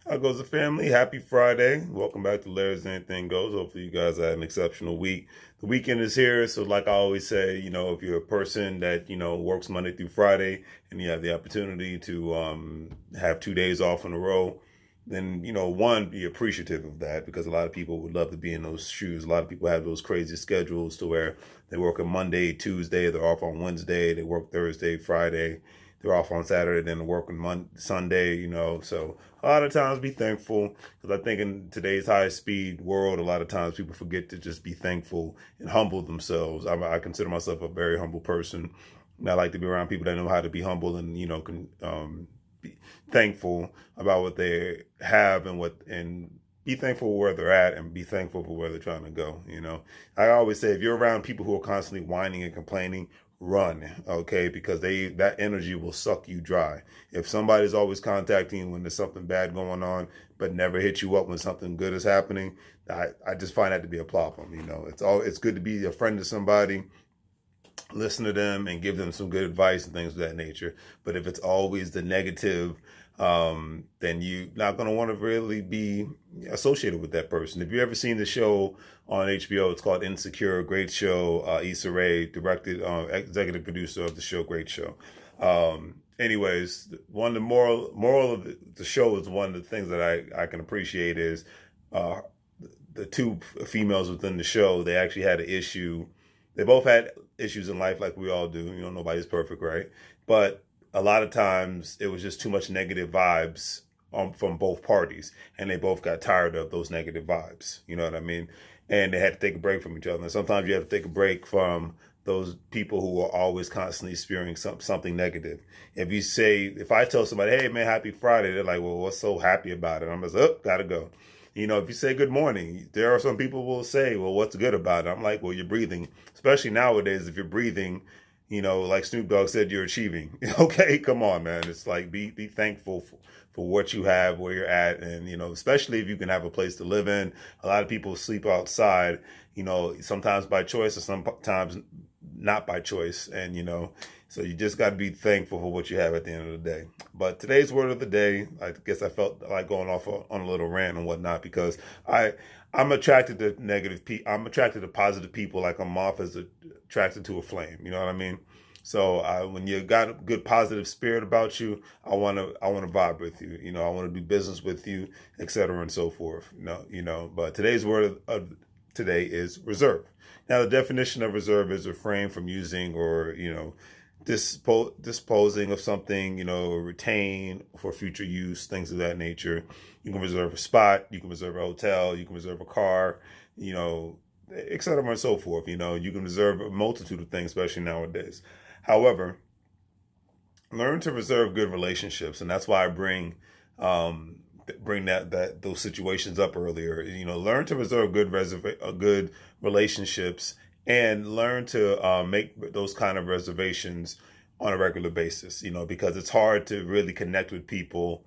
How goes the family? Happy Friday. Welcome back to Larry's Anything Goes. Hopefully you guys had an exceptional week. The weekend is here, so like I always say, if you're a person that, works Monday through Friday and you have the opportunity to have 2 days off in a row, then, one, be appreciative of that because a lot of people would love to be in those shoes. A lot of people have those crazy schedules to where they work on Monday, Tuesday, they're off on Wednesday, they work Thursday, Friday. They're off on Saturday, then they're working Sunday, So a lot of times be thankful because I think in today's high speed world, a lot of times people forget to just be thankful and humble themselves. I consider myself a very humble person. And I like to be around people that know how to be humble and, can be thankful about what they have and be thankful where they're at and be thankful for where they're trying to go. I always say if you're around people who are constantly whining and complaining, run, okay? Because that energy will suck you dry. If somebody's always contacting you when there's something bad going on, but never hit you up when something good is happening, I just find that to be a problem. It's good to be a friend to somebody, listen to them and give them some good advice and things of that nature. But if it's always the negative, then you're not going to want to really be associated with that person. If you've ever seen the show on HBO, it's called Insecure, great show. Issa Rae directed, executive producer of the show, great show. Anyways, one of the moral of the show is one of the things that I can appreciate is the two females within the show, they actually had an issue. They both had issues in life like we all do. Nobody's perfect, right? But a lot of times it was just too much negative vibes from both parties. And they both got tired of those negative vibes. You know what I mean? And they had to take a break from each other. And sometimes you have to take a break from those people who are always constantly spewing something negative. If I tell somebody, hey, man, happy Friday, they're like, well, what's so happy about it? I'm just, oh, gotta go. If you say good morning, there are some people who will say, well, what's good about it? I'm like, well, you're breathing. Especially nowadays, if you're breathing, like Snoop Dogg said, you're achieving. Okay, come on, man. It's like be thankful for what you have, where you're at. And, especially if you can have a place to live in. A lot of people sleep outside, sometimes by choice or sometimes not by choice. And, so you just got to be thankful for what you have at the end of the day. But today's word of the day, I guess I felt like going off on a little rant and whatnot because I'm attracted to negative people. I'm attracted to positive people like a moth is attracted to a flame. You know what I mean? So when you got a good positive spirit about you, I want to vibe with you. I want to do business with you, etc. and so forth. But today's word of today is reserve. Now, the definition of reserve is refrain from using or, disposing of something, retain for future use, things of that nature. You can reserve a spot, you can reserve a hotel, you can reserve a car, et cetera and so forth. You can reserve a multitude of things, especially nowadays. However, learn to reserve good relationships, and that's why I bring those situations up earlier. Learn to reserve good relationships and learn to make those kind of reservations on a regular basis, because it's hard to really connect with people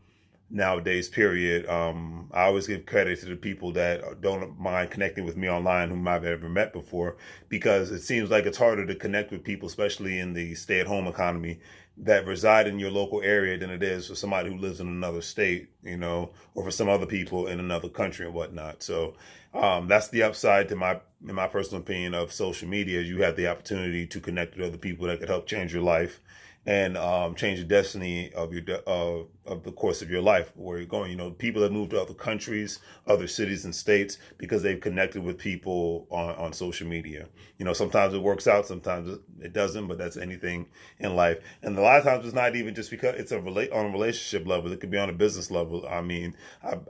nowadays, period. I always give credit to the people that don't mind connecting with me online whom I've ever met before, because it seems like it's harder to connect with people, especially in the stay-at-home economy, that reside in your local area than it is for somebody who lives in another state, or for some other people in another country and whatnot. So that's the upside to in my personal opinion, of social media. You have the opportunity to connect with other people that could help change your life and change the destiny of the course of your life, where you're going. People that move to other countries, other cities and states because they've connected with people on social media. Sometimes it works out, sometimes it doesn't, but that's anything in life. And a lot of times it's not even just because it's on a relationship level. It could be on a business level. I mean,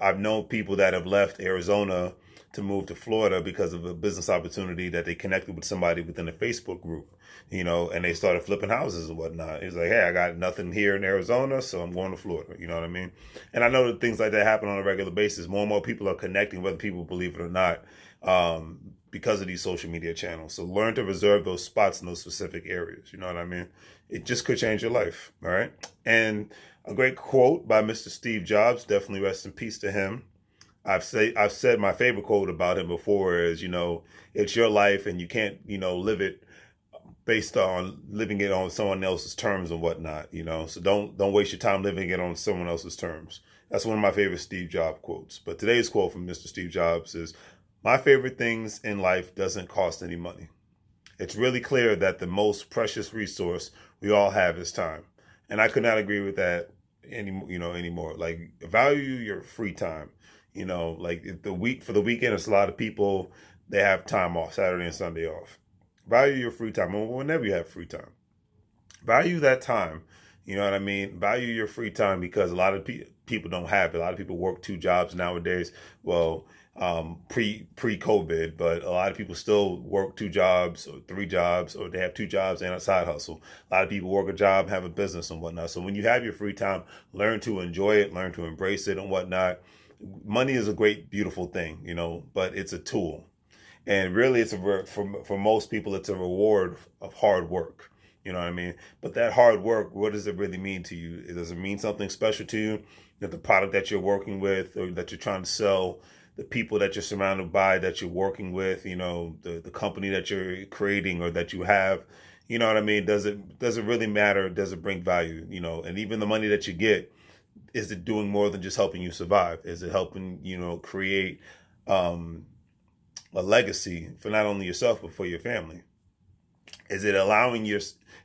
I've known people that have left Arizona to move to Florida because of a business opportunity that they connected with somebody within a Facebook group, and they started flipping houses and whatnot. It's like, hey, I got nothing here in Arizona, so I'm going to Florida. You know what I mean? And I know that things like that happen on a regular basis. More and more people are connecting, whether people believe it or not, because of these social media channels. So learn to reserve those spots in those specific areas. You know what I mean? It just could change your life. All right. And a great quote by Mr. Steve Jobs, definitely rest in peace to him. I've said my favorite quote about him before is, it's your life and you can't, live it based on living it on someone else's terms and whatnot, So don't waste your time living it on someone else's terms. That's one of my favorite Steve Jobs quotes. But today's quote from Mr. Steve Jobs is, "My favorite things in life doesn't cost any money." It's really clear that the most precious resource we all have is time. And I could not agree with that anymore. Like, value your free time. Like for the weekend, it's a lot of people, they have time off, Saturday and Sunday off. Value your free time, or whenever you have free time. Value that time. You know what I mean? Value your free time, because a lot of people don't have it. A lot of people work 2 jobs nowadays. Well, pre-COVID, but a lot of people still work 2 jobs or 3 jobs, or they have 2 jobs and a side hustle. A lot of people work a job, have a business and whatnot. So when you have your free time, learn to enjoy it, learn to embrace it and whatnot. Money is a great, beautiful thing, but it's a tool. And really, it's for most people, it's a reward of hard work. You know what I mean? But that hard work, what does it really mean to you? Does it mean something special to you? That the product that you're working with, or that you're trying to sell, the people that you're surrounded by, that you're working with, the company that you're creating or that you have, you know what I mean? Does it really matter? Does it bring value? And even the money that you get, is it doing more than just helping you survive? Is it helping, create a legacy for not only yourself, but for your family? Is it allowing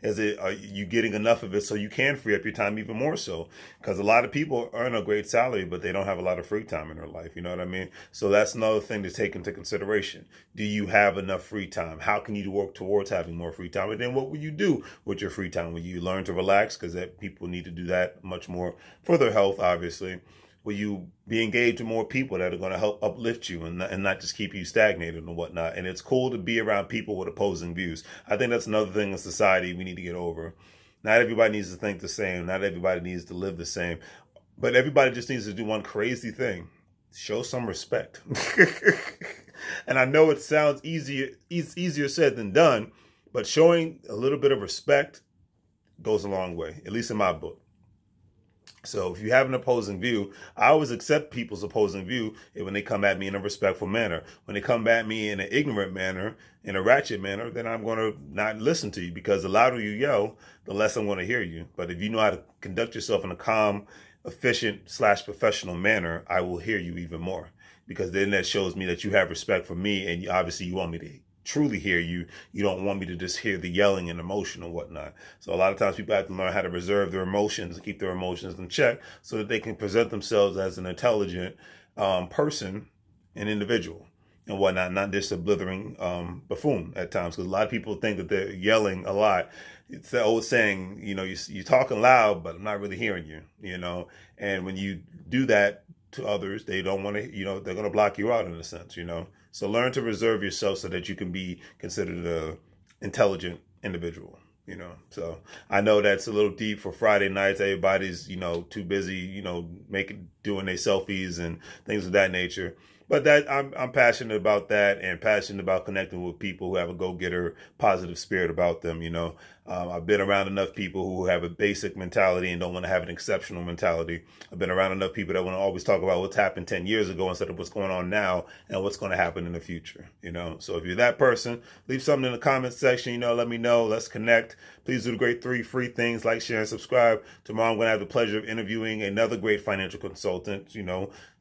are you getting enough of it so you can free up your time even more so? Because a lot of people earn a great salary, but they don't have a lot of free time in their life. You know what I mean? So that's another thing to take into consideration. Do you have enough free time? How can you work towards having more free time? And then what will you do with your free time? Will you learn to relax? Because people need to do that much more for their health, obviously. Will you be engaged with more people that are going to help uplift you and not just keep you stagnated and whatnot? And it's cool to be around people with opposing views. I think that's another thing in society we need to get over. Not everybody needs to think the same. Not everybody needs to live the same. But everybody just needs to do one crazy thing. Show some respect. And I know it sounds easier said than done, but showing a little bit of respect goes a long way, at least in my book. So if you have an opposing view, I always accept people's opposing view when they come at me in a respectful manner. When they come at me in an ignorant manner, in a ratchet manner, then I'm going to not listen to you, because the louder you yell, the less I'm going to hear you. But if you know how to conduct yourself in a calm, efficient / professional manner, I will hear you even more, because then that shows me that you have respect for me, and obviously you want me to truly hear you. You don't want me to just hear the yelling and emotion and whatnot. So a lot of times people have to learn how to reserve their emotions and keep their emotions in check, so that they can present themselves as an intelligent person and individual and whatnot, not just a blithering buffoon at times. Because a lot of people think that they're yelling a lot. It's the old saying, you're talking loud, but I'm not really hearing you, And when you do that to others, they don't want to, they're going to block you out in a sense, So learn to reserve yourself so that you can be considered an intelligent individual, So I know that's a little deep for Friday nights. Everybody's, too busy, doing their selfies and things of that nature. But that I'm passionate about that, and passionate about connecting with people who have a go-getter, positive spirit about them. I've been around enough people who have a basic mentality and don't want to have an exceptional mentality. I've been around enough people that want to always talk about what's happened 10 years ago instead of what's going on now and what's going to happen in the future. So if you're that person, leave something in the comment section. Let me know. Let's connect. Please do the great 3 free things: like, share, and subscribe. Tomorrow I'm going to have the pleasure of interviewing another great financial consultant.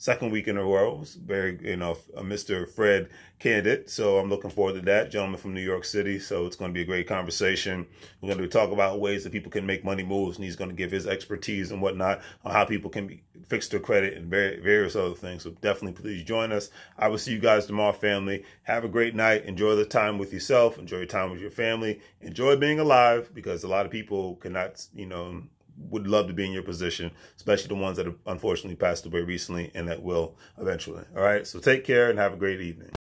Second week in a row. Very, a Mr. Fred candidate. So I'm looking forward to that. Gentleman from New York City. So it's going to be a great conversation. We're going to talk about ways that people can make money moves, and he's going to give his expertise and whatnot on how people can fix their credit and various other things. So definitely please join us. I will see you guys tomorrow, family. Have a great night. Enjoy the time with yourself. Enjoy your time with your family. Enjoy being alive, because a lot of people cannot, would love to be in your position, especially the ones that have unfortunately passed away recently and that will eventually. All right. So take care and have a great evening.